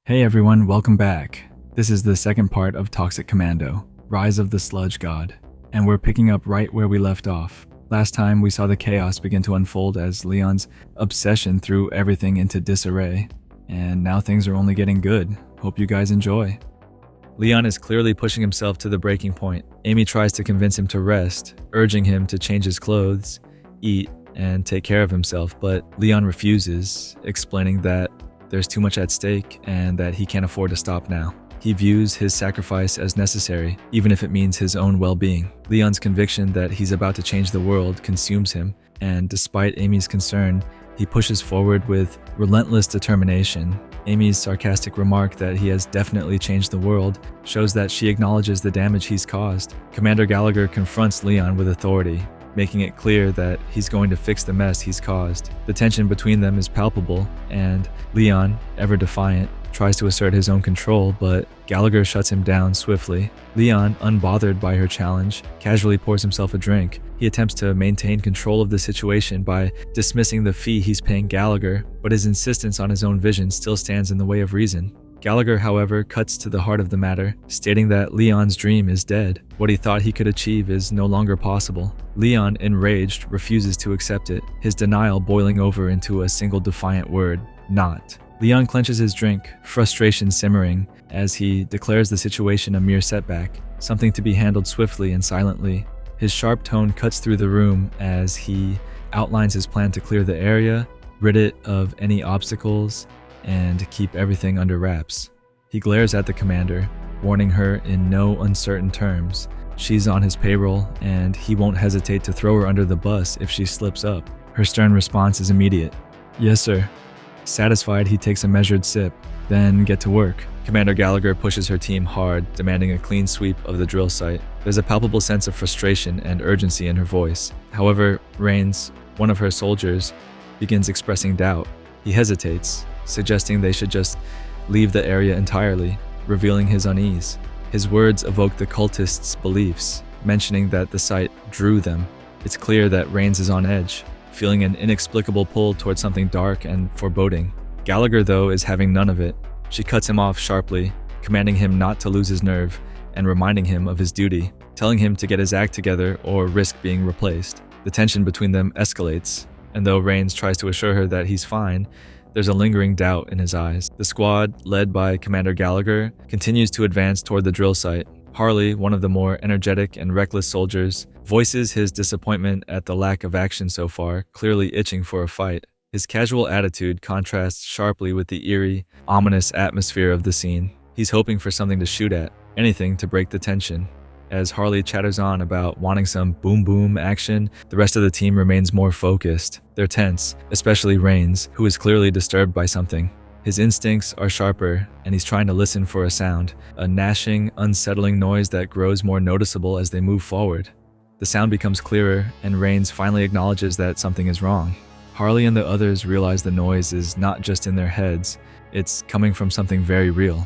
Hey everyone, welcome back. This is the second part of Toxic Commando, Rise of the Sludge God, and we're picking up right where we left off. Last time we saw the chaos begin to unfold as Leon's obsession threw everything into disarray, and now things are only getting good. Hope you guys enjoy. Leon is clearly pushing himself to the breaking point. Amy tries to convince him to rest, urging him to change his clothes, eat, and take care of himself, but Leon refuses, explaining that there's too much at stake and that he can't afford to stop now. He views his sacrifice as necessary, even if it means his own well-being. Leon's conviction that he's about to change the world consumes him, and despite Amy's concern, he pushes forward with relentless determination. Amy's sarcastic remark that he has definitely changed the world shows that she acknowledges the damage he's caused. Commander Gallagher confronts Leon with authority, making it clear that he's going to fix the mess he's caused. The tension between them is palpable, and Leon, ever defiant, tries to assert his own control, but Gallagher shuts him down swiftly. Leon, unbothered by her challenge, casually pours himself a drink. He attempts to maintain control of the situation by dismissing the fee he's paying Gallagher, but his insistence on his own vision still stands in the way of reason. Gallagher, however, cuts to the heart of the matter, stating that Leon's dream is dead. What he thought he could achieve is no longer possible. Leon, enraged, refuses to accept it, his denial boiling over into a single defiant word: not. Leon clenches his drink, frustration simmering, as he declares the situation a mere setback, something to be handled swiftly and silently. His sharp tone cuts through the room as he outlines his plan to clear the area, rid it of any obstacles, and keep everything under wraps. He glares at the commander, warning her in no uncertain terms. She's on his payroll, and he won't hesitate to throw her under the bus if she slips up. Her stern response is immediate. "Yes, sir." Satisfied, he takes a measured sip. "Then get to work." Commander Gallagher pushes her team hard, demanding a clean sweep of the drill site. There's a palpable sense of frustration and urgency in her voice. However, Rains, one of her soldiers, begins expressing doubt. He hesitates, suggesting they should just leave the area entirely, revealing his unease. His words evoke the cultists' beliefs, mentioning that the site drew them. It's clear that Rains is on edge, feeling an inexplicable pull towards something dark and foreboding. Gallagher, though, is having none of it. She cuts him off sharply, commanding him not to lose his nerve and reminding him of his duty, telling him to get his act together or risk being replaced. The tension between them escalates, and though Rains tries to assure her that he's fine, there's a lingering doubt in his eyes. The squad, led by Commander Gallagher, continues to advance toward the drill site. Harley, one of the more energetic and reckless soldiers, voices his disappointment at the lack of action so far, clearly itching for a fight. His casual attitude contrasts sharply with the eerie, ominous atmosphere of the scene. He's hoping for something to shoot at, anything to break the tension. As Harley chatters on about wanting some boom-boom action, the rest of the team remains more focused. They're tense, especially Rains, who is clearly disturbed by something. His instincts are sharper, and he's trying to listen for a sound, a gnashing, unsettling noise that grows more noticeable as they move forward. The sound becomes clearer, and Rains finally acknowledges that something is wrong. Harley and the others realize the noise is not just in their heads, it's coming from something very real.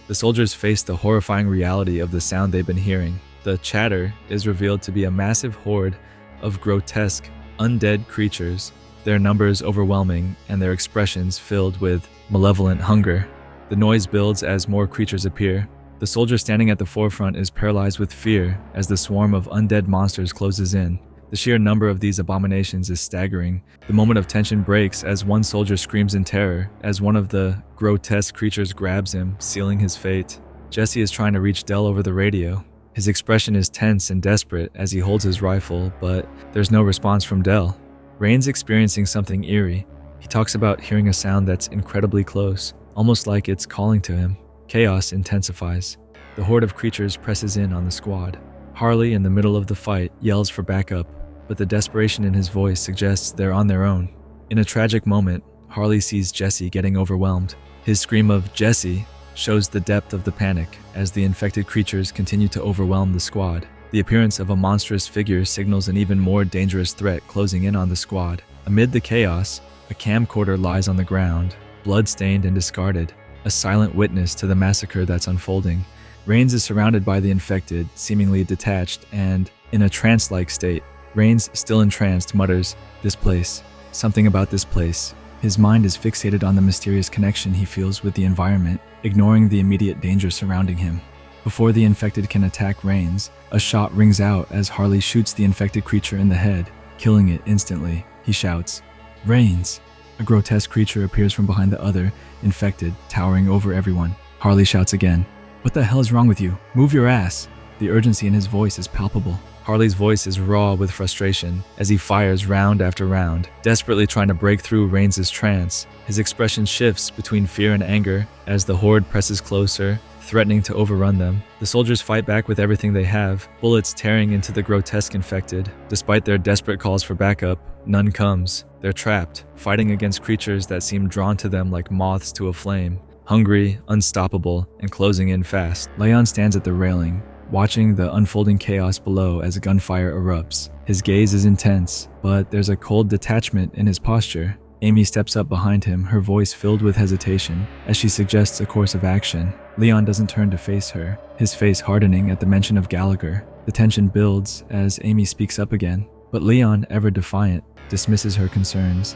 The soldiers face the horrifying reality of the sound they've been hearing. The chatter is revealed to be a massive horde of grotesque, undead creatures, their numbers overwhelming and their expressions filled with malevolent hunger. The noise builds as more creatures appear. The soldier standing at the forefront is paralyzed with fear as the swarm of undead monsters closes in. The sheer number of these abominations is staggering. The moment of tension breaks as one soldier screams in terror as one of the grotesque creatures grabs him, sealing his fate. Jesse is trying to reach Dell over the radio. His expression is tense and desperate as he holds his rifle, but there's no response from Dell. Rain's experiencing something eerie. He talks about hearing a sound that's incredibly close, almost like it's calling to him. Chaos intensifies. The horde of creatures presses in on the squad. Harley, in the middle of the fight, yells for backup, but the desperation in his voice suggests they're on their own. In a tragic moment, Harley sees Jesse getting overwhelmed. His scream of "Jesse" shows the depth of the panic as the infected creatures continue to overwhelm the squad. The appearance of a monstrous figure signals an even more dangerous threat closing in on the squad. Amid the chaos, a camcorder lies on the ground, blood-stained and discarded, a silent witness to the massacre that's unfolding. Rains is surrounded by the infected, seemingly detached and in a trance-like state. Rains, still entranced, mutters, "This place. Something about this place." His mind is fixated on the mysterious connection he feels with the environment, ignoring the immediate danger surrounding him. Before the infected can attack Rains, a shot rings out as Harley shoots the infected creature in the head, killing it instantly. He shouts, "Rains!" A grotesque creature appears from behind the other, infected, towering over everyone. Harley shouts again, "What the hell is wrong with you? Move your ass!" The urgency in his voice is palpable. Harley's voice is raw with frustration as he fires round after round, desperately trying to break through Rains' trance. His expression shifts between fear and anger as the horde presses closer, threatening to overrun them. The soldiers fight back with everything they have, bullets tearing into the grotesque infected. Despite their desperate calls for backup, none comes. They're trapped, fighting against creatures that seem drawn to them like moths to a flame, hungry, unstoppable, and closing in fast. Leon stands at the railing, watching the unfolding chaos below as gunfire erupts. His gaze is intense, but there's a cold detachment in his posture. Amy steps up behind him, her voice filled with hesitation, as she suggests a course of action. Leon doesn't turn to face her, his face hardening at the mention of Gallagher. The tension builds as Amy speaks up again, but Leon, ever defiant, dismisses her concerns,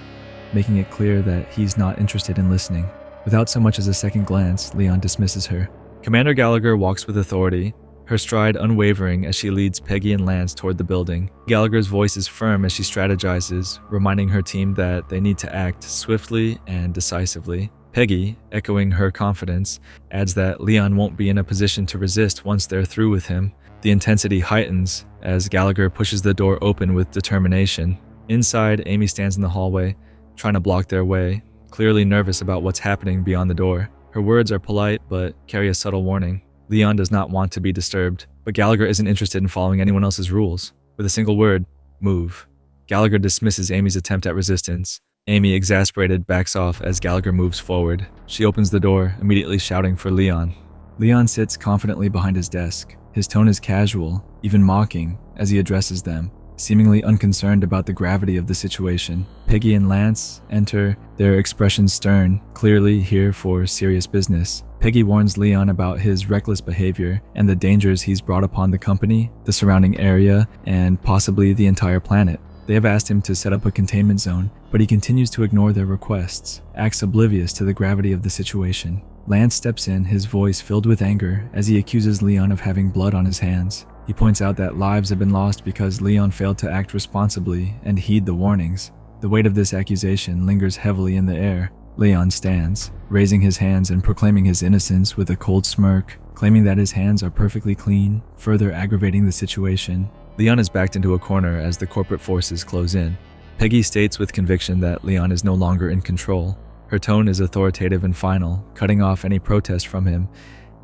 making it clear that he's not interested in listening. Without so much as a second glance, Leon dismisses her. Commander Gallagher walks with authority, her stride unwavering as she leads Peggy and Lance toward the building. Gallagher's voice is firm as she strategizes, reminding her team that they need to act swiftly and decisively. Peggy, echoing her confidence, adds that Leon won't be in a position to resist once they're through with him. The intensity heightens as Gallagher pushes the door open with determination. Inside, Amy stands in the hallway, trying to block their way, clearly nervous about what's happening beyond the door. Her words are polite but carry a subtle warning. Leon does not want to be disturbed, but Gallagher isn't interested in following anyone else's rules. With a single word, move. Gallagher dismisses Amy's attempt at resistance. Amy, exasperated, backs off as Gallagher moves forward. She opens the door, immediately shouting for Leon. Leon sits confidently behind his desk. His tone is casual, even mocking, as he addresses them, seemingly unconcerned about the gravity of the situation. Peggy and Lance enter, their expressions stern, clearly here for serious business. Peggy warns Leon about his reckless behavior and the dangers he's brought upon the company, the surrounding area, and possibly the entire planet. They have asked him to set up a containment zone, but he continues to ignore their requests, acts oblivious to the gravity of the situation. Lance steps in, his voice filled with anger, as he accuses Leon of having blood on his hands. He points out that lives have been lost because Leon failed to act responsibly and heed the warnings. The weight of this accusation lingers heavily in the air. Leon stands, raising his hands and proclaiming his innocence with a cold smirk, claiming that his hands are perfectly clean, further aggravating the situation. Leon is backed into a corner as the corporate forces close in. Peggy states with conviction that Leon is no longer in control. Her tone is authoritative and final, cutting off any protest from him,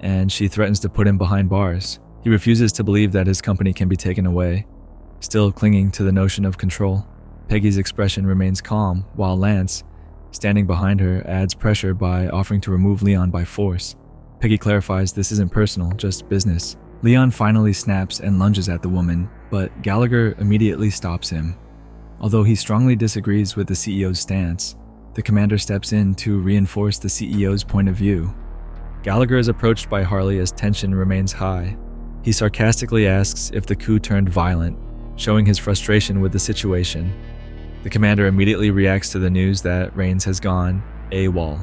and she threatens to put him behind bars. He refuses to believe that his company can be taken away, still clinging to the notion of control. Peggy's expression remains calm, while Lance, standing behind her, adds pressure by offering to remove Leon by force. Peggy clarifies this isn't personal, just business. Leon finally snaps and lunges at the woman, but Gallagher immediately stops him. Although he strongly disagrees with the CEO's stance, the commander steps in to reinforce the CEO's point of view. Gallagher is approached by Harley as tension remains high. He sarcastically asks if the coup turned violent, showing his frustration with the situation. The commander immediately reacts to the news that Rains has gone AWOL.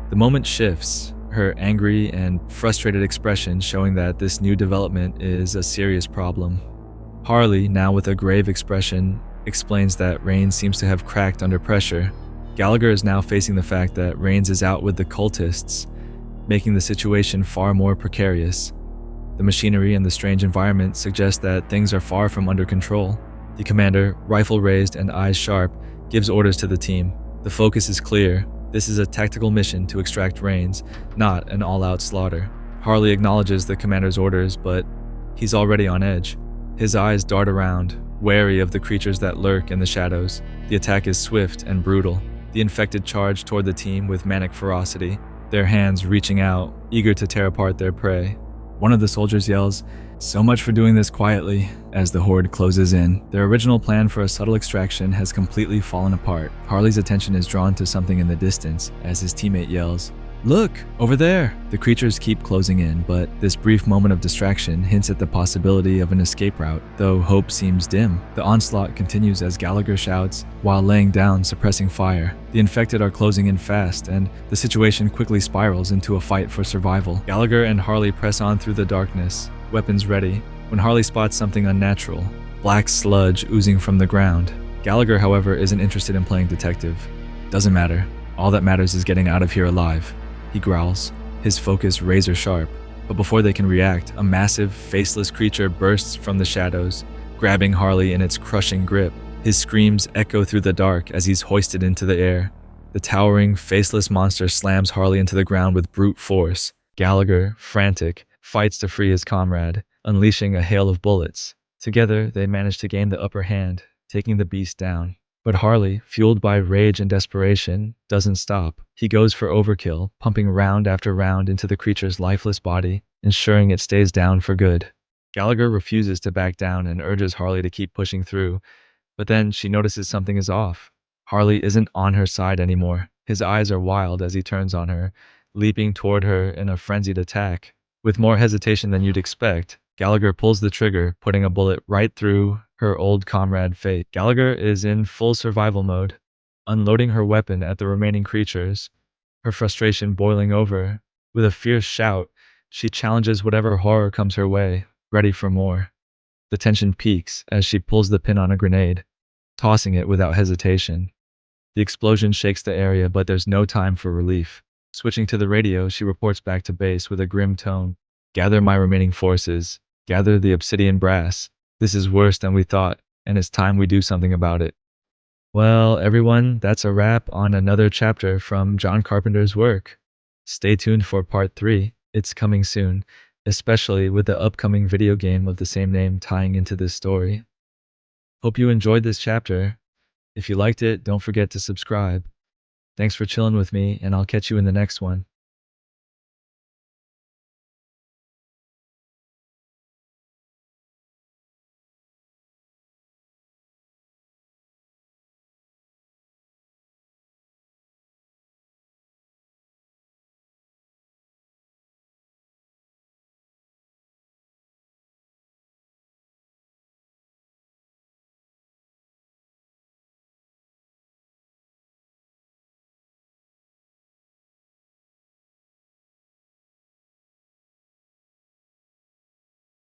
The moment shifts, her angry and frustrated expression showing that this new development is a serious problem. Harley, now with a grave expression, explains that Rains seems to have cracked under pressure. Gallagher is now facing the fact that Rains is out with the cultists, making the situation far more precarious. The machinery and the strange environment suggest that things are far from under control. The commander, rifle raised and eyes sharp, gives orders to the team. The focus is clear. This is a tactical mission to extract Rains, not an all-out slaughter. Harley acknowledges the commander's orders, but he's already on edge. His eyes dart around, wary of the creatures that lurk in the shadows. The attack is swift and brutal. The infected charge toward the team with manic ferocity, their hands reaching out, eager to tear apart their prey. One of the soldiers yells, "So much for doing this quietly," as the horde closes in. Their original plan for a subtle extraction has completely fallen apart. Harley's attention is drawn to something in the distance as his teammate yells, Look, over there! The creatures keep closing in, but this brief moment of distraction hints at the possibility of an escape route, though hope seems dim. The onslaught continues as Gallagher shouts, while laying down, suppressing fire. The infected are closing in fast, and the situation quickly spirals into a fight for survival. Gallagher and Harley press on through the darkness, weapons ready, when Harley spots something unnatural, black sludge oozing from the ground. Gallagher, however, isn't interested in playing detective. Doesn't matter. All that matters is getting out of here alive. He growls, his focus razor sharp, but before they can react, a massive, faceless creature bursts from the shadows, grabbing Harley in its crushing grip. His screams echo through the dark as he's hoisted into the air. The towering, faceless monster slams Harley into the ground with brute force. Gallagher, frantic, fights to free his comrade, unleashing a hail of bullets. Together, they manage to gain the upper hand, taking the beast down. But Harley, fueled by rage and desperation, doesn't stop. He goes for overkill, pumping round after round into the creature's lifeless body, ensuring it stays down for good. Gallagher refuses to back down and urges Harley to keep pushing through, but then she notices something is off. Harley isn't on her side anymore. His eyes are wild as he turns on her, leaping toward her in a frenzied attack. With more hesitation than you'd expect, Gallagher pulls the trigger, putting a bullet right through her old comrade face. Gallagher is in full survival mode, unloading her weapon at the remaining creatures, her frustration boiling over. With a fierce shout, she challenges whatever horror comes her way, ready for more. The tension peaks as she pulls the pin on a grenade, tossing it without hesitation. The explosion shakes the area, but there's no time for relief. Switching to the radio, she reports back to base with a grim tone. "Gather my remaining forces. Gather the obsidian brass. This is worse than we thought, and it's time we do something about it." Well, everyone, that's a wrap on another chapter from John Carpenter's work. Stay tuned for part 3. It's coming soon, especially with the upcoming video game of the same name tying into this story. Hope you enjoyed this chapter. If you liked it, don't forget to subscribe. Thanks for chilling with me, and I'll catch you in the next one.